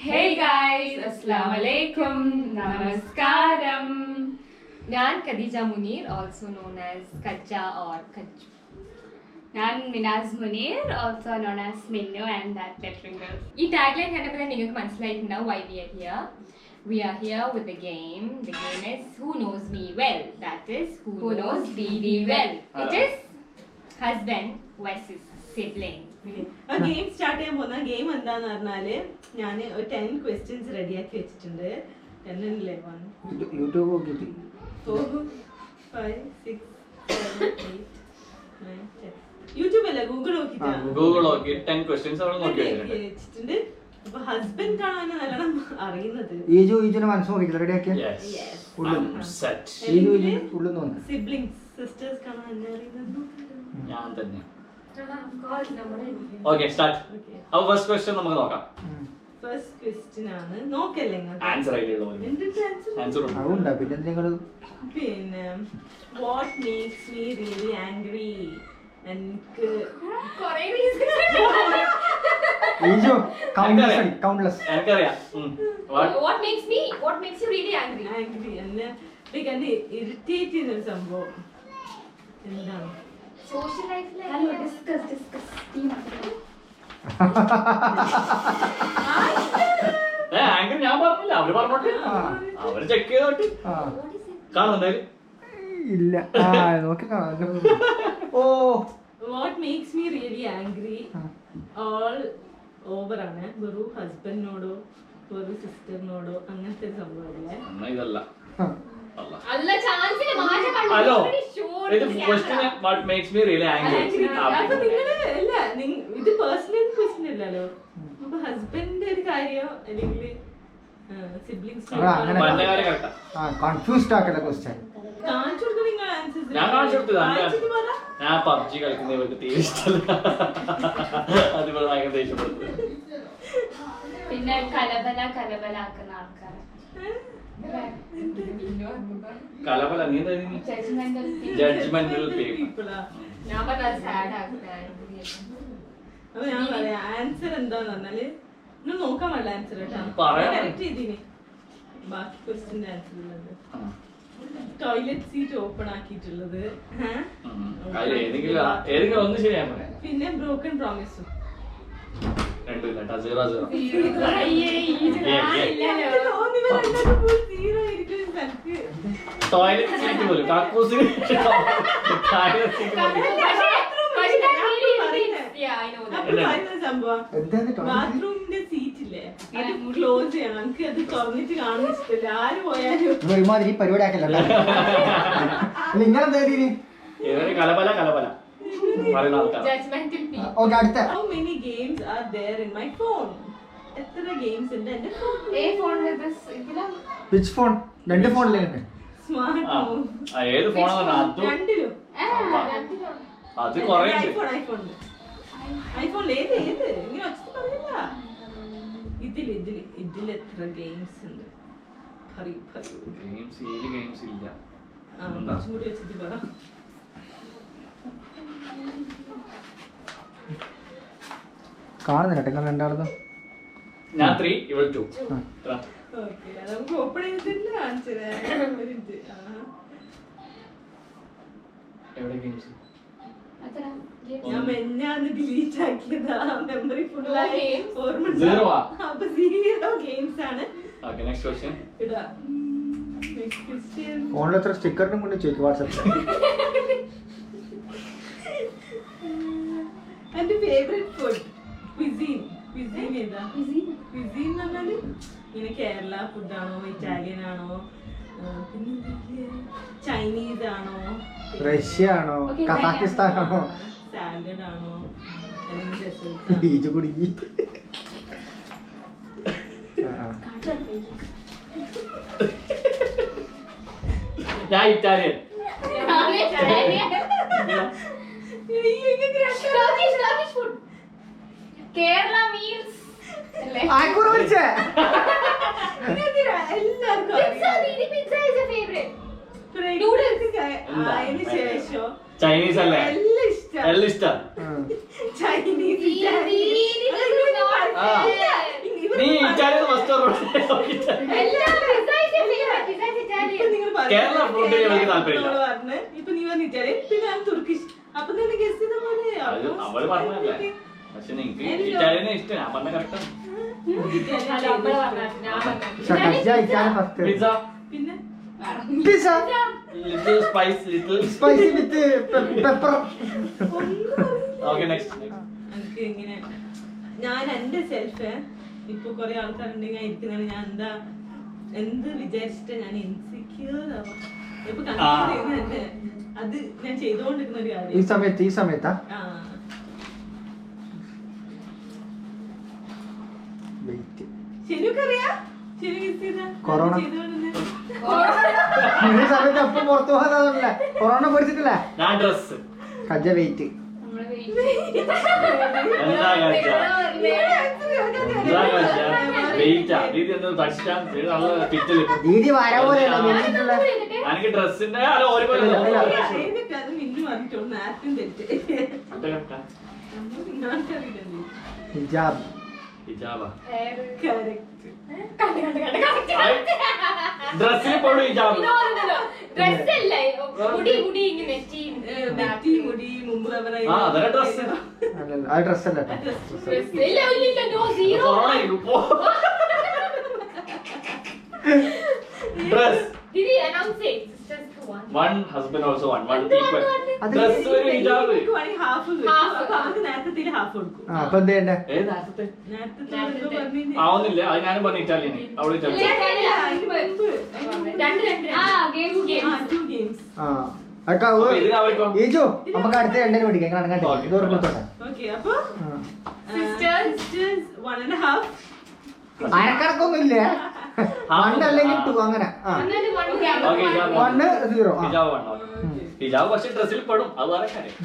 Hey guys, Assalamu alaikum, Namaskaram. ഞാൻ Khadija Muneer, also known as Kacha or Kach. ഞാൻ Minas Munir, also known as Minnu and that lettering girl. ഈ tagline കണ്ടപ്പോൾ നിങ്ങൾക്ക് മനസ്സിലായിട്ടുണ്ടാവും why we are here. We are here with the game. The game is Who Knows Me Well. That is Who Knows BB Well. It is husband versus sibling. ആ game start ചെയ്യാൻ പോകുന്ന game എന്താന്ന് പറഞ്ഞാല് ഞാൻ ഒരു 10 questions റെഡിയാക്കി വെച്ചിട്ടുണ്ട്. 10 അല്ലേ? 1 യൂട്യൂബ് നോക്കിയിട്ട് 4 5 6 7 8 9 10 യൂട്യൂബ് അല്ല ഗൂഗിൾ നോക്കിട്ടാണ്. ഗൂഗിൾ നോക്കി 10 ക്വസ്റ്റ്യൻസ് അവിടെ നോക്കി വെച്ചിട്ടുണ്ട്. അപ്പൊ ഹസ്ബൻഡ് കാണാൻ നല്ലോണം അറിയുന്നത് ഈജുനെ മനസ്സ് നോക്കിയില്ല റെഡിയാക്കിയ ഉള്ളിൽ തോന്നുന്നു. സിബ്ലിങ്സ് സിസ്റ്റേഴ്സ് കാണാൻ എന്നെ അറിയുന്നത് ഞാൻ തന്നെ. Okay start. അപ്പോൾ ഫസ്റ്റ് ക്വസ്റ്റ്യൻ നമുക്ക് നോക്കാം. ഫസ്റ്റ് ക്വസ്റ്റ്യൻ ആണ്. നോക്കല്ലേ ആൻസർ ആയിട്ടുള്ള ആൻസർ അതുകൊണ്ടാ പിന്നെ നിങ്ങൾ പിന്നെ what makes me really angry. എനിക്ക് ഈജു കൗണ്ട്ലെസ് എനിക്കറിയാം. What makes you really angry? Angry എന്നെ ഇറിറ്റേറ്റ് ചെയ്യുന്ന ഒരു സംഭവം എന്താണ്? Social life le Hello, discuss. Anchor ഞാൻ പറഞ്ഞില്ല, അവര് പറഞ്ഞോട്ടെ, അവര് ചെക്ക് ചെയ്തോട്ട് കാണുന്നുണ്ടായാലും ഇല്ല നോക്കി കാണാം. Oh what makes me really angry all over ആണ്. വെറും ഹസ്ബൻഡിനോടോ വെറും സിസ്റ്ററിനോടോ അങ്ങനത്തെ ഒരു സംഭവമല്ലേ? ഇതല്ല. അല്ല ചാൻസ് ഇല്ല മാറ്റ ഹലോ, കണ്ടു ഇത് question what makes me really angry. അപ്പൊ നിങ്ങള് അല്ല ഇത് പേഴ്സണൽ ക്വസ്റ്റ്യൻ അല്ലല്ലോ. അപ്പൊ ഹസ്ബൻഡിന്റെ ഒരു കാര്യോ അല്ലെങ്കിൽ സിബ്ലിങ്സ് കൺഫ്യൂസ്ഡ് ആക്കല ക്വസ്റ്റ്യൻ കാണിച്ചു കൊടുക്കുക. നിങ്ങൾ ആൻസേഴ്സ് ഞാൻ കാണിച്ചു കൊടുത്തത്. ഞാൻ പബ്ജി കളിക്കുന്ന ഇവർക്ക് തീരെ ഇഷ്ടമല്ല. അതുപോലെ ഭയങ്കര ദേഷ്യപ്പെടുന്നത്. പിന്നെ കലബലാക്കുന്ന ആൾക്കാർ. കലപല നീ ജഡ്ജ്മെന്റൽ ഞാൻ പറഞ്ഞത് സാഡ് ആക്കുക. അപ്പൊ ഞാൻ പറയാം ആൻസർ എന്താന്ന് പറഞ്ഞാല് നിങ്ങൾ നോക്കാൻ പാടില്ല ആൻസർ കേട്ടോ. പറയാം. കറക്റ്റ് ചെയ്തിനി. ബാക്കി ക്വസ്റ്റ്യന്റെ ആൻസർ ഉള്ളത് ടോയ്ലറ്റ് സീറ്റ് ഓപ്പൺ ആക്കിയിട്ടുള്ളത്, ഏതെങ്കിലും ഒന്ന് ശരിയാ പറയാം. പിന്നെ ബ്രോക്കൺ പ്രോമിസും. രണ്ടുമില്ല കേട്ടോ, 0-0. ടോയ്ലറ്റ് സീറ്റ് പോലും കക്കൂസിന് ടോയ്ലറ്റ് സീറ്റ് ബാത്റൂമിന്റെ സീറ്റ് ഇല്ലേ അത് ക്ലോസ് ചെയ്യണം. നമുക്ക് അത് തുറന്നിട്ട് കാണുന്ന ഇഷ്ടമില്ല. ആര് പോയാലും ഒരുമാതിരി പരിപാടി ആക്കല്ല. നിങ്ങളെന്താ ഇവര് കലപല പറയുന്ന ആൾക്കാർ. Judgemental people. ഓക്കെ അടുത്ത How many games are there in my phone? എത്ര ഗെയിംസ് ഉണ്ട് എന്റെ ഫോണിൽ? Which phone? രണ്ട് ഫോണിലുണ്ട്. സ്മാർട്ട് ഫോൺ ഏത് ഫോണാണ് അതും രണ്ടിലും. അത് കൊറേ ഐഫോണിൽ ഏത് ഇങ്ങനെ ഒച്ചത്ത് പറയില്ല. ഇതിൽ എത്ര ഗെയിംസ് ഉണ്ട്? ഗെയിംസ് ഇല്ല. കുറച്ചും കൂടി വെച്ചിട്ട് പറ. കാണുന്നില്ല നിങ്ങൾ രണ്ടാളതും. ഞാൻ 3 ഇവൾ 2. ഓക്കെ നമുക്ക് ഓപ്പൺ ചെയ്തില്ല ആൻസർ. എവിടെ ഗെയിംസ്? ഞാൻ മെഞ്ഞാന്ന് ഡിലീറ്റ് ആക്കിയതാ. മെമ്മറി ഫുള്ളായി ഓർമ്മ. Zero ആ? അപ്പൊ 0 ഗെയിംസ് ആണ്. Okay next question. ഇടാ നെക്സ്റ്റ് ക്വസ്റ്റ്യൻ. ഫോണിൽ എത്ര സ്റ്റിക്കറിനും കൊണ്ട് ചോദിക്കും വാട്സാപ്പിൽ. എന്റെ ഫേവറേറ്റ് ഫുഡ് ക്വിസീൻ ഏതാ? ക്വിസീൻ എന്ന് പറഞ്ഞാല് ഇങ്ങനെ കേരള ഫുഡാണോ ഇറ്റാലിയൻ ആണോ പിന്നെ ചൈനീസ് ആണോ റഷ്യ ആണോ കസാക്കിസ്ഥാൻ ആണോ സാലഡ് ആണോ അല്ലെങ്കിൽ ബീജ് കുടുങ്ങി. ഞാൻ ഇറ്റാലിയൻ. കേരള മീൽസ് ആക്കൂടെ വിളിച്ചേ എല്ലാവർക്കും അതിന് ശേഷം ചൈനീസ് അല്ലേ? എല്ലാം ഇഷ്ടം. ചൈനീസ് നീ Italian master. എല്ലാം precise Italian. ഇപ്പൊ നിങ്ങൾ കേരള food ന് എനിക്ക് പറഞ്ഞ താല്പര്യമില്ല. ഇപ്പൊ നീ പറഞ്ഞ ഇറ്റാലിയൻ പിന്നെ ഞാൻ തുർക്കിഷ് അപ്പൊ തന്നെ ഗസ് ചെയ്ത പോലെ അവള് പറഞ്ഞല്ലേ പക്ഷെ നിങ്ങക്ക് ഇറ്റാലിയനെ ഇഷ്ടം ഞാൻ പറഞ്ഞ കറക്റ്റ് അല്ല അമ്മ പറഞ്ഞു ഞാൻ ഇറ്റാലിയൻ ഫസ്റ്റ് പിസ്സ പിന്നെ pizza little spice little spicy with pepper. Okay next എനിക്ക് ഇങ്ങനെ ഞാൻ എന്റെ സെൽഫ് ഇപ്പൊ കൊറേ ആൾക്കാരുണ്ടെങ്കിൽ ഞാൻ ഇരിക്കുന്നതാണ് ഞാൻ എന്ത് വിചാരിച്ചിട്ട് ഞാൻ ഇൻസെക്യൂർ ആവാം ഇപ്പൊ കൺഫ്യൂസ് ചെയ്യുന്നത് അത് ഞാൻ ചെയ്തുകൊണ്ടിരിക്കുന്ന ഒരു ഈ കാര്യം സമയത്താ ആ വെയിറ്റ് ശരിക്കറിയാ ശരി ഗസ് ചെയ്താ കൊറോണ. ചെയ്തുകൊണ്ടിരുന്നത് ഈ സമയത്ത് എപ്പം പുറത്തു പോകാതല്ല കൊറോണ പഠിച്ചിട്ടില്ല. ഞാൻ ഡ്രസ് കജ്ജ വെയിറ്റ് നമ്മള് വെയിറ്റ് എന്താ വെയിറ്റാ ഇത് എന്താ പഠിച്ചാ നല്ല ഫിറ്റില് ദീദി വര പോലെയല്ല വെയിറ്റുള്ള. എനിക്ക് ഡ്രസ്സിന്റെ അല്ല ഒരുപോലെ എന്നിട്ട് അത് മിന്നു പറഞ്ഞിട്ടുള്ളൂ നേരത്തെ തെറ്റ് ഹിജാബ് ഹിജാബ കറക്റ്റ് ഡ്രസ്സിൽ പോലും ഹിജാബ് ഡ്രസ് അല്ല മുടി ഇങ്ങനെ നെറ്റി നെറ്റി മുടി മുമ്പ് അവരായി ആ അതല്ല ഡ്രസ് അല്ലല്ല ആ ഡ്രസ് അല്ല കേട്ടോ. ഇല്ല no zero dress Didi announce it. Just one. one husband also one അത് equal അത് ഡ്രസ് ഒരു ഹിജാബ് ഹാഫ് Half. അപ്പൊ അവർക്ക് നേരത്തെ ഹാഫ് കൊടുക്കും ആ അപ്പൊ എന്ത് ചെയ്യണ്ടേ? ഏത് നേരത്തെ നേരത്തെ ആവുന്നില്ല അത് ഞാനും പറഞ്ഞു ഇറ്റാലിയൻ അവള് ഇറ്റാലിയൻ രണ്ട് ഗെയിംസ് ടു ഗെയിംസ് ആ അക്ക അപ്പൊ ഇതിന് അവർക്കോ ഈജു നമുക്ക് അടുത്ത രണ്ടിന് പഠിക്കാം കണക്കട്ടെ Okay. ഇത് ഓർമ്മത്തോട്ടെ. ഓക്കെ അപ്പൊ Sisters. 1.5 അരക്കണക്കൊന്നുമില്ല. 1 അല്ലെങ്കിൽ 2 അങ്ങനെ. ആ ഓക്കെ ഹിജാബ് 1 0. ഹിജാബ് വേണം ഹിജാബ് പക്ഷെ ഡ്രസ്സിൽ പെടും അത് വേറെ കാര്യം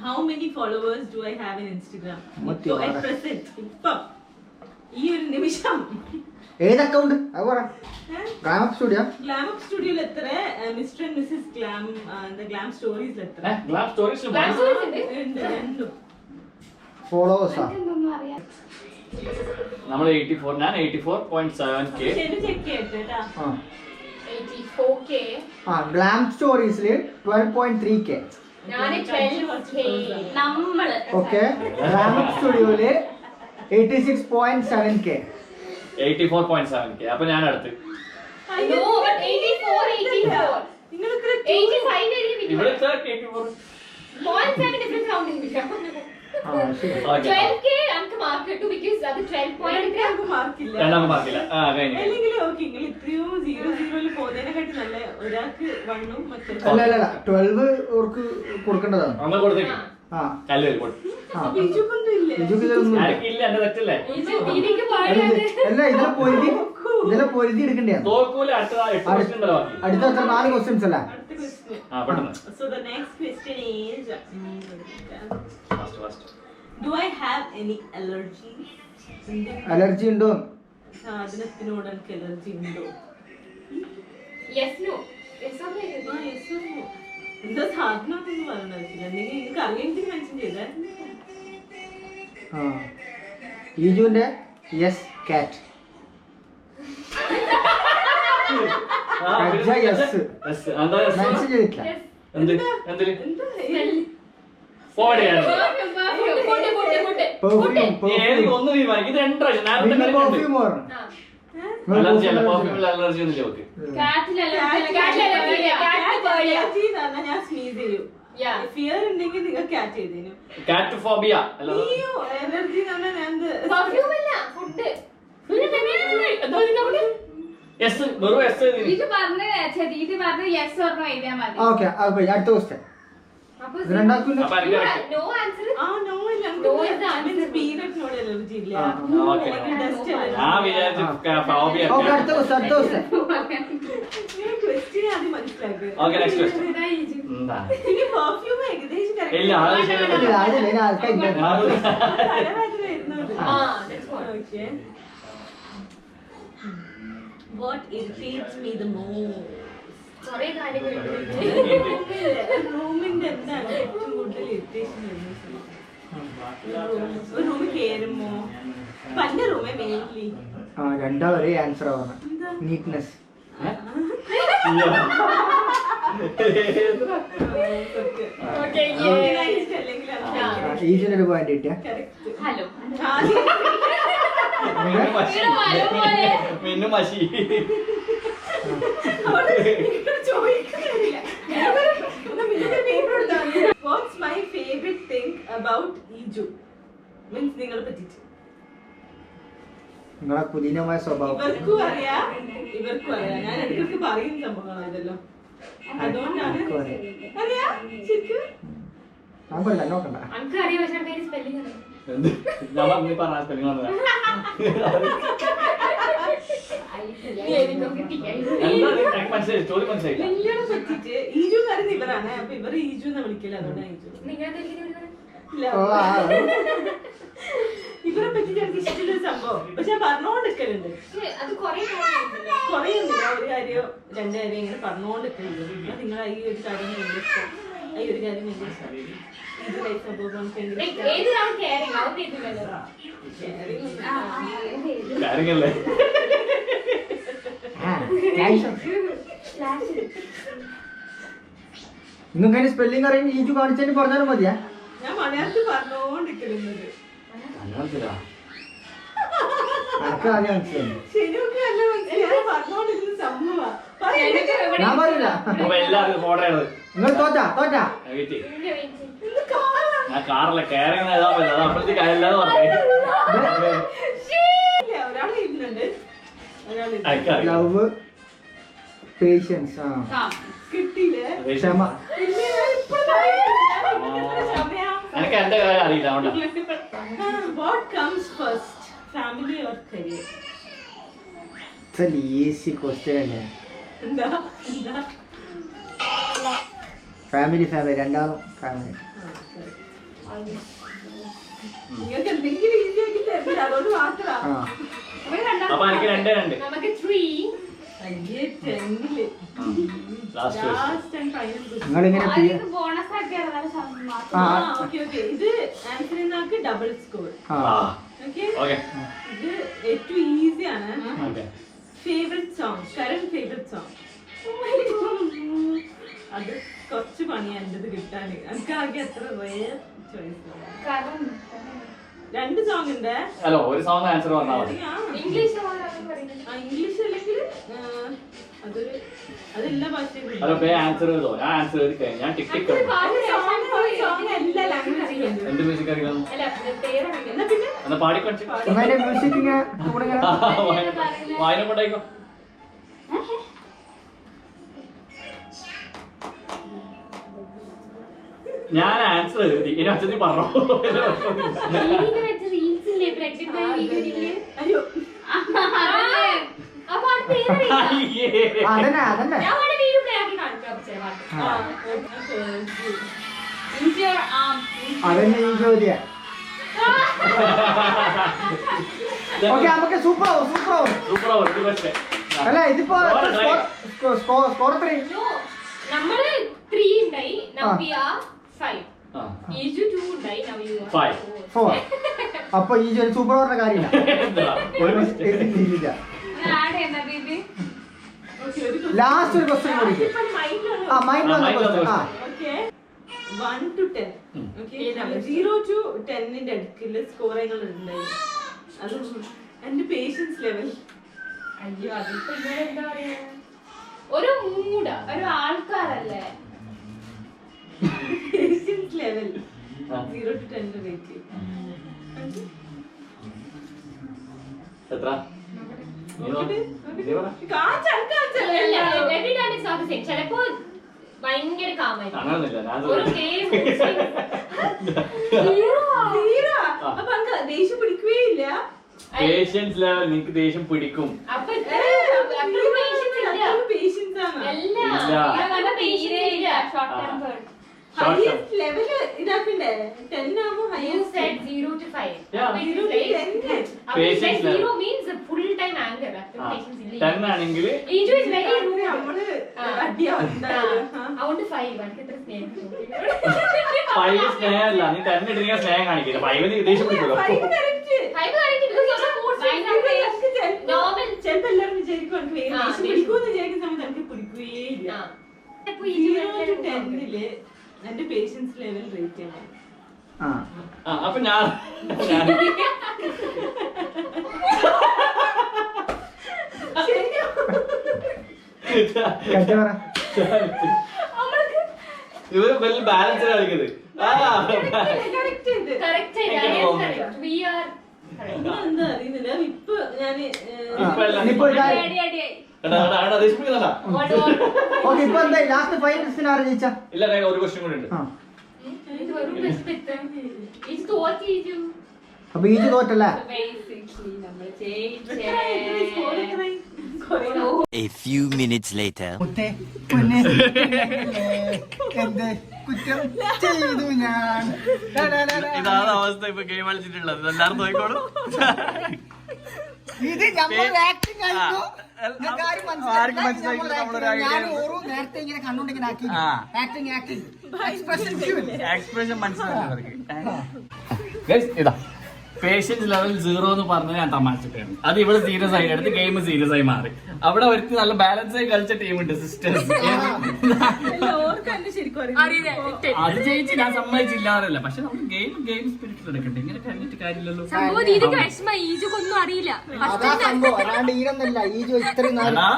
how many followers do I have in Instagram മത്തി so at വേറെ. present ഇപ്പം ഈ ഒരു നിമിഷം ഏത് അക്കൗണ്ട് അത് പറ. ഗ്രാമ സ്റ്റുഡിയോ ഗ്ലാം അപ്പ് സ്റ്റുഡിയോയിൽ എത്ര mister and missus glam glam സ്റ്റോറീസിൽ എത്ര ഗ്ലാം സ്റ്റോറീസിൽ ഉണ്ട് രണ്ടും ഫോളോവേഴ്സാ. നമ്മൾ 84 ഞാൻ 84.7k ശരി ചെക്ക് ചെയ്യട്ടെ കേട്ടാ ആ 84k. ആ ഗ്ലാം സ്റ്റോറീസിൽ 12.3k. ഞാന് 12k. നമ്മള് ഓക്കെ ഗ്രാമ സ്റ്റുഡിയോയില് 86.7k. 84.7k അപ്പൊ ഞാൻ അടുത്ത് No, but 84. നിങ്ങൾ 85 എഴുതി ഇവിടെ എത്ര 84 0.7 difference counting. ആ ശരി. ഓക്കെ 12k നമുക്ക് മാർക്ക് കിട്ടും because അത് 12.3 മാർക്കില്ല രണ്ടാമത് മാർക്കില്ല ആ കഴിഞ്ഞു അല്ലെങ്കിൽ ഓക്കെ നിങ്ങൾ ഇത്രയും 0-0 പോകുന്നതിനെക്കാട്ടി നല്ല ഒരാൾക്ക് 1 മറ്റേ അല്ല അല്ല അല്ല 12 അവർക്ക് കൊടുക്കേണ്ടതാണ്. അന്ന് കൊടുത്തേക്ക് ആ കല്ല് കൊടുത്തു ആ ബിജുക്കൊന്നും ഇല്ലേ ഇജുക്ക് ഇതൊന്നും ഇല്ല. ആർക്കില്ല എന്റെ തെറ്റല്ലേ ദീദിക്ക് അല്ല, പാടിയത് അല്ല ഇതിലെ പൊരുതി എടുക്കണ്ടേ? തോക്കൂല അടുത്ത 8 ക്വസ്റ്റ്യൻ ഉണ്ടല്ലോ ബാക്കി അടുത്ത എത്ര 4 ക്വസ്റ്റ്യൻസ് അല്ലേ? അടുത്ത ക്വസ്റ്റ്യൻ ആ പെട്ടെന്ന് so the next question is first do I have any allergy allergy ഉണ്ടോ? സാധനത്തിനോട് എനിക്ക് അലർജി ഉണ്ടോ yes no yes or no yes or no? എന്താ സാധനം എന്നൊന്നും പറയണ്ട ആവശ്യമില്ല എന്തെങ്കിലും എനിക്ക് അറിയാമെങ്കിൽ മെൻഷൻ ചെയ്തേ ആ ഈജുവിന്റെ യെസ് കാറ്റ്. മെൻഷൻ ചെയ്തിട്ടില്ല. എന്ത് എന്തില് Smell. ഫോർവേഡ് ചെയ്യാൻ പൊട്ട് ഏത് ഒന്ന് തീരുമാനിക്കും ഇത് 2 പ്രാവശ്യം നേരത്തെ കളിക്കുന്നുണ്ട് പെർഫ്യൂം പറഞ്ഞു. അലർജി അല്ല പെർഫ്യൂമിൽ അലർജി ഒന്നും അവർക്ക് അലർജി എന്ന് പറഞ്ഞാൽ ഞാൻ സ്നീസ് ചെയ്യും Yeah. ഫിയർ ഉണ്ടെങ്കിൽ നിങ്ങൾ ക്യാച്ച് ചെയ്തേനു കാറ്റ് ഫോബിയ അല്ല അലർജി എന്ന് പറഞ്ഞാൽ ഞാൻ പെർഫ്യൂം അല്ല ഫുഡ് എസ് വെറും എസ് ഇത് പറഞ്ഞ് ദീദി പറഞ്ഞ് യെസ് പറഞ്ഞ എഴുതിയാ മതി. ഓക്കെ അടുത്ത ക്വസ്റ്റ്യൻ. അപ്പൊ ഇത് രണ്ടാക്കൂല. അപ്പൊ എനിക്ക് correct. നോ ആൻസർ ആ നോ ഇല്ല No is the answer. സ്പീരിറ്റിനോട് അലർജി ഇല്ല ആ, ഓക്കെ ഡസ്റ്റ് ഞാൻ വിചാരിച്ചു ഫോബിയ ഓക്കെ അടുത്ത ക്വസ്റ്റ്യൻ ക്വസ്റ്റ്യൻ ആദ്യം മനസ്സിലാക്കുക ഓക്കെ നെക്സ്റ്റ് ക്വസ്റ്റ്യൻ എന്താ എനിക്ക് പെർഫ്യൂം ഏകദേശം correct ഇല്ല അത് ആണ്. ശരിയല്ല അതില്ല ആൾക്കാർ തലവേദന വരുന്നുണ്ട്. ആ that's what Okay. What irritates me the most? കുറേ കാര്യങ്ങൾ റൂമിന്റെ എന്താണ് ഏറ്റവും കൂടുതൽ ഇറിറ്റേഷൻ വരുന്നത്? ഒരു റൂമിൽ കയറുമ്പോ പന്റെ റൂമേ മെയിൻലി രണ്ടാളും ഒരേ ആൻസർ പറഞ്ഞ നീറ്റ്നെസ്. ഈജിനൊരു പോയിന്റ് കിട്ടിയ ഹലോ മിന്നു മഷി. What's my favorite thing about Iju? Means നിങ്ങളെ പറ്റിട്ട്. നിങ്ങളെ കുലീനമായ സ്വഭാവം. ഇവർക്കും അറിയാം. ഞാൻ ഇടയ്ക്ക് പറയുന്ന സംഭവങ്ങളാണ് ഇതെല്ലാം. അതുകൊണ്ടാണ് അറിയാം ശരിക്കും. ഞാൻ പറയില്ല നോക്കണ്ട. അനക്ക് അറിയാം പക്ഷേ പേര് സ്പെല്ലിംഗ് ആണ്. എന്ത് ഞാൻ പറഞ്ഞ സ്പെല്ലിംഗ് വന്നതാ. മനസ്സിലായി സ്റ്റോറി മനസ്സിലായില്ല. നിങ്ങളെ പറ്റിട്ട് ഈജു എന്ന് പറയുന്ന ഇവരാണ്. അപ്പൊ ഇവർ ഈജു എന്ന് വിളിക്കില്ല. അതുകൊണ്ടാണ് ഈജു. ഇവരെ പറ്റിട്ട് എനിക്ക് ഇഷ്ടമുള്ള സംഭവം. പക്ഷെ ഞാൻ പറഞ്ഞോണ്ടിരിക്കലുണ്ട്. അത് കുറേ കുറേ ഒരു കാര്യം 2 കാര്യം ഇങ്ങനെ പറഞ്ഞോണ്ടിരിക്കലുണ്ട്. നിങ്ങളെ ഈ ഒരു കാര്യം ഭയങ്കര ഇഷ്ടം. ഈ ഒരു കാര്യം ഭയങ്കര ഇഷ്ടം. ഇത് ലൈഫ് സംഭവം നമുക്ക് ഭയങ്കര ഇഷ്ടം. ഏതിനാണ് കെയറിങ് അത് കേട്ടില്ലല്ലോ. കാര്യങ്ങളല്ലേ നിങ്ങൾക്ക് അതിന് സ്പെല്ലിംഗ് അറിയാൻ ഈജു കാണിച്ചതിന് പറഞ്ഞാലും മതിയാ. ഞാൻ മലയാളത്തിൽ പറഞ്ഞോണ്ടിരിക്കലുണ്ട്. അനക്ക് ആദ്യം മനസ്സിലായി. ശരിയൊക്കെ അല്ല മനസ്സിലായി. പറഞ്ഞോണ്ടിരിക്കുന്ന സംഭവം ഞാൻ പറയില്ല. അപ്പൊ എല്ലാവരും ഫോട്ടോ നിങ്ങൾ തോറ്റാ ഞാൻ കാറില്ല കയറിങ്ങനെ എഴുതാൻ പറ്റില്ല. അത് അപ്പോഴത്തേക്ക് അല്ലാതെ പറഞ്ഞു. ഒരാളെ ഇരുന്നുണ്ട്. ലവ് പേഷ്യൻസ് കിട്ടിയില്ലേ? ക്ഷമ. എനിക്ക് എന്റെ കാര്യം അറിയില്ല അതുകൊണ്ടാ. What comes first, family or career? Easy question അല്ലേ. എന്താ ഫാമിലി രണ്ടാളും ഫാമിലി. നിങ്ങൾക്ക് എന്തെങ്കിലും ഈസി ആക്കി തരില്ല. അതുകൊണ്ട് മാത്രം അപ്പൊ എനിക്ക് 2 നമുക്ക് 3 അയ്യേ 10ല് last last and final question. നിങ്ങളിങ്ങനെ ബോണസ് ഓക്കെ ഇത് ആൻസർ ചെയ്യുന്നവർക്ക് ഡബിൾ സ്കോർ. ഓക്കെ ഓക്കെ ഇത് ഏറ്റവും ഈസി ആണ്. Okay favourite song, current favourite song. അത് കുറച്ച് പണിയാ എൻ്റെത് കിട്ടാൻ. എനിക്ക് ആകെ എത്ര റെയർ ചോയ്സ്. 2 സോങ് ഉണ്ട്. ഹലോ ഒരു സോങ് ആൻസർ പറഞ്ഞാൽ മതി. ഇംഗ്ലീഷ് ഇംഗ്ലീഷ് അല്ലെങ്കിൽ അതെല്ലാ ഭാഷയിലും ഹലോ പേ ആൻസർ ചെയ്തോ. ഞാൻ ആൻസർ ചെയ്ത് കഴിഞ്ഞു. ഞാൻ ടിക് ടിക് എല്ലാ ലാംഗ്വേജിലും എന്ത് മ്യൂസിക് അറിയാം അല്ല പേരറിയില്ല. എന്നാ പിന്നെ എന്നാ പാടിക്കൊണ്ടു മ്യൂസിക് വായന കൊണ്ടായിക്കോ. ഞാൻ ആൻസർ എഴുതി ഇനി അച്ഛൻ പറഞ്ഞോ. റീൽസ് ഇല്ലേ പ്രഗ്നന്റ് ആയ വീഡിയോയില് അയ്യോ അപ്പൊ അത് പേരറിയില്ല. അതന്നെ ഞാൻ വേണേ വീഡിയോ പ്ലേ ആക്കി കാണിക്കാം. അതന്നെ ഈ ചോദ്യ. ഓക്കെ നമുക്ക് സൂപ്പർ ആവും അല്ല ഇതിപ്പോ സ്കോർ 3. നമ്മള് 3 ഉണ്ടായി. Now we are 5. Iju 2 ഉണ്ടായി. Now you are 4. അപ്പൊ ഈ സൂപ്പർ പറഞ്ഞ കാര്യമില്ല. ലാസ്റ്റ് ഒരു ക്വസ്റ്റ്യൻ കൂടി. മൈൻഡ് വന്ന ക്വസ്റ്റ്യൻ. 1 to 10. Okay, 0 to 10ന്റെ അടുക്കില് സ്കോറുകൾ ഉണ്ടായി. അത് എന്റെ പേഷ്യൻസ് ലെവൽ. അയ്യോ അതിപ്പോ ഇവിടെ എന്താ പറയാ ഒരു മൂടാ ഒരു ആൾക്കാരല്ലേ. പേഷ്യൻസ് ലെവൽ 0 to 10 റേറ്റ് എത്ര? ചിലപ്പോ ഭയങ്കര കാമായിരിക്കും. അങ്ങനൊന്നുമില്ല. ഞാൻ ഒരു game അപ്പൊ അങ്ങ് ദേഷ്യം പിടിക്കുകയേ ഇല്ല. പേഷ്യൻസ് ലെവൽ നിനക്ക് ദേഷ്യം പിടിക്കും. അപ്പൊ പേഷ്യൻസ് ആണ്. Highest level ഇതാക്കണ്ടേ? 10 ആവുമ്പോ highest 0 to 5. Yeah. 0 to 10. Patience level. 0 means full time anger. Patience ഇല്ല. 10 ആണെങ്കിൽ Iju is very rude. നമ്മള് അടിയാ എന്തായാലും. അതുകൊണ്ട് 5 ആണ്. എത്ര സ്നേഹം 5 സ്നേഹമല്ല. നീ 10 ഇട്ടിരിക്കാൻ സ്നേഹം കാണിക്കില്ല. 5 നീ ദേഷ്യം പിടിക്കുമല്ലോ. 5 correct. 5 കാണിക്കും because you have mood swings. No, ചിലപ്പോ എല്ലാവരും വിചാരിക്കും എനിക്ക് ആ, പിടിക്കൂന്ന് വിചാരിക്കുന്ന സമയത്ത് എനിക്ക് പിടിക്കുകയേ ഇല്ല. ഇപ്പൊ ഈ 0 to 10 എന്റെ പേഷ്യൻസ് ലെവൽ റേറ്റ് ചെയ്യണം. അപ്പൊ ഞാൻ ഇവര് വലിയ ബാലൻസ് കളിക്കുന്നത്. Correct ചെയ്ത്. correct I am correct. We are correct. എന്താ അറിയുന്നില്ല. ഇപ്പൊ ഞാന് ഇനിയിപ്പോ ഇതാ- അടി, അടി, അടി. രക്ഷിപ്പിക്കുന്നല്ല. What, what? ഓക്കെ ഇപ്പൊ എന്തായി ലാസ്റ്റ് 5 ക്വസ്റ്റ്യൻ ആരാ ജയിച്ച? ഇല്ല ഒരു ക്വസ്റ്റ്യൻ കൂടി ഉണ്ട്. ഇത് വെറും ബെസ്റ്റ്. ഇത് തോറ്റിച്ചു. അപ്പൊ ഈജ് തോറ്റല്ലേ? Basically നമ്മൾ ജയിച്ചേ. A few minutes later. മുത്തേ, പൊന്നേ, എന്ത് കുറ്റം ചെയ്തു ഞാൻ? ഇതാണ് അവസ്ഥ ഇപ്പൊ ഗെയിം കളിച്ചിട്ടുള്ളത്. എല്ലാരും നോക്കിക്കോളും. ഇത് നമ്മൾ ആക്ടിങ് ആയിരുന്നു. ആർക്ക് മനസ്സിലായി നമ്മളൊരു ഞാൻ ഓരോ നേരത്തെ ഇങ്ങനെ കണ്ടോണ്ട് ഇങ്ങനെ ആക്കി ആക്ടിങ് എക്സ്പ്രഷൻ മനസ്സിലാക്കി. ഇതാ പേഷ്യൻസ് ലെവൽ 0 എന്ന് പറഞ്ഞത് ഞാൻ തമാശക്കാണ്. അത് ഇവിടെ സീരിയസ് ആയി എടുത്ത് ഗെയിം സീരിയസ് ആയി മാറി. അവിടെ ഒരുത്തി നല്ല ബാലൻസ് ആയി കളിച്ച ടീമുണ്ട് സിസ്റ്റേഴ്സ്. ശരിക്കും അത് ജയിച്ച് ഞാൻ സമ്മതിച്ചില്ലാറല്ല. പക്ഷെ നമുക്ക് ഗെയിം സ്പിരിറ്റിൽ എടുക്കട്ടെ. ഇങ്ങനെ കഴിഞ്ഞിട്ട് കാര്യമില്ലല്ലോ. സംഭവം ഇതിക്ക് വിഷമ ഈജൊന്നും അറിയില്ല. അതാ സംഭവം. അല്ലാണ്ട് ഈരൊന്നല്ല. ഈജോ ഇത്രയും നാല് എടാ,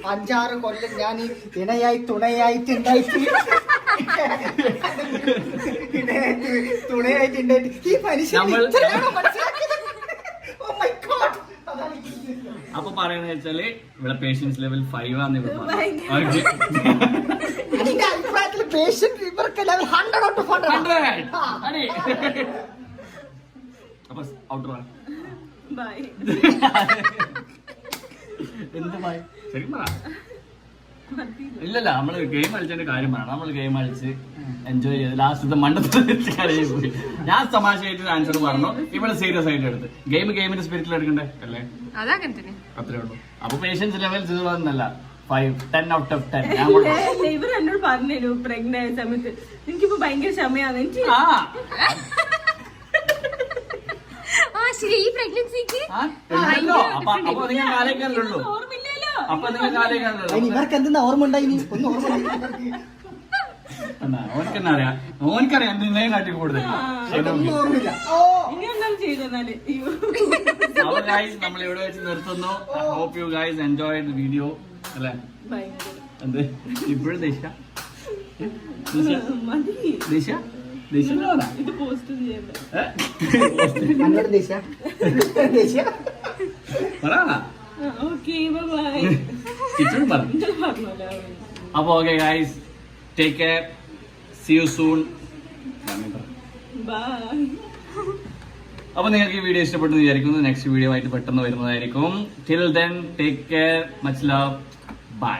5-6 കൊല്ലം ഞാൻ ഈ ഇണയായി തുണയായിട്ട് ഉണ്ടായിട്ട് തുണയായിട്ടുണ്ടായിട്ട് ഈ മനുഷ്യൻ നമ്മൾ- ഇത്രയാണോ മനസ്സിലാക്കിയത്? Oh my God. അതാണ് എനിക്ക് അപ്പൊ പറയണെന്ന് വെച്ചാല് ഇവിടെ പേഷ്യൻസ് ലെവൽ 5 ആണ് ഇവിടെ അതിന്റെ അഭിപ്രായത്തിൽ പേഷ്യന്റ് ഇവർക്ക് ലെവൽ 100 out of 100. അപ്പൊ ഔട്ടർ ബൈ. എന്ത് ഭയം? ശരിക്കും പറ. ഇല്ലല്ല നമ്മള് ഗെയിം കളിച്ചതിന്റെ കാര്യം പറയണം. നമ്മള് ഗെയിം കളിച്ച് എൻജോയ് ചെയ്ത് ലാസ്റ്റ് മണ്ടത്തിൽ പോയി. ഞാൻ തമാശയായിട്ട് ആൻസർ പറഞ്ഞു. ഇവിടെ സീരിയസ് ആയിട്ട് എടുത്ത് ഗെയിമിന്റെ സ്പിരിറ്റിൽ എടുക്കണ്ടേ അല്ലേ? അത്രേ ഉള്ളൂ. അപ്പൊ പേഷ്യൻസ് ലെവൽ 0 എന്നല്ല 5, 10 out of 10. ഇവർ എന്നോട് പറഞ്ഞു പ്രഗ്നന്റ് ആയ സമയത്ത് എനിക്കിപ്പോ ഭയങ്കര ക്ഷമയാണ്. എനിക്ക് ആ ശരി ഈ പ്രഗ്നൻസിക്ക് ഉണ്ടല്ലോ. അപ്പൊ നിങ്ങൾ കാലേക്കാണല്ലോ. ഓർമ്മയില്ലല്ലോ. അപ്പൊ നിങ്ങൾ കാലേക്കാണല്ലോ. അതിന് ഇവർക്ക് എന്തെന്നാ ഓർമ്മ ഉണ്ടായിനി? ഒന്നും ഓർമ്മ ഓനക്കെന്നെ അറിയാം. ഓനക്കറിയാം എന്തിനേയും കാട്ടി കൂടുതൽ. ഒന്നും ഓർമ്മയില്ല. ഇനി ഒന്നും ചെയ്തെന്നാല് അപ്പൊ ഗൈസ് നമ്മൾ ഇവിടെ വെച്ച് നിർത്തുന്നു. Hope you guys enjoy the video അല്ലേ? ഭയങ്കര എന്ത് ഇപ്പോഴും ദേശ മതി. ഇത് പോസ്റ്റ് ചെയ്യണ്ട. എന്നോട് ദേശ പറ ഓക്കെ ബൈ. ഇപ്പോഴും പറ. പറഞ്ഞല്ലോ. അപ്പൊ okay guys take care. See you soon. Bye. അപ്പൊ നിങ്ങൾക്ക് ഈ വീഡിയോ ഇഷ്ടപ്പെട്ടു വിചാരിക്കുന്നു. നെക്സ്റ്റ് വീഡിയോ ആയിട്ട് പെട്ടെന്ന് വരുന്നതായിരിക്കും. Till then take care. Much love. By.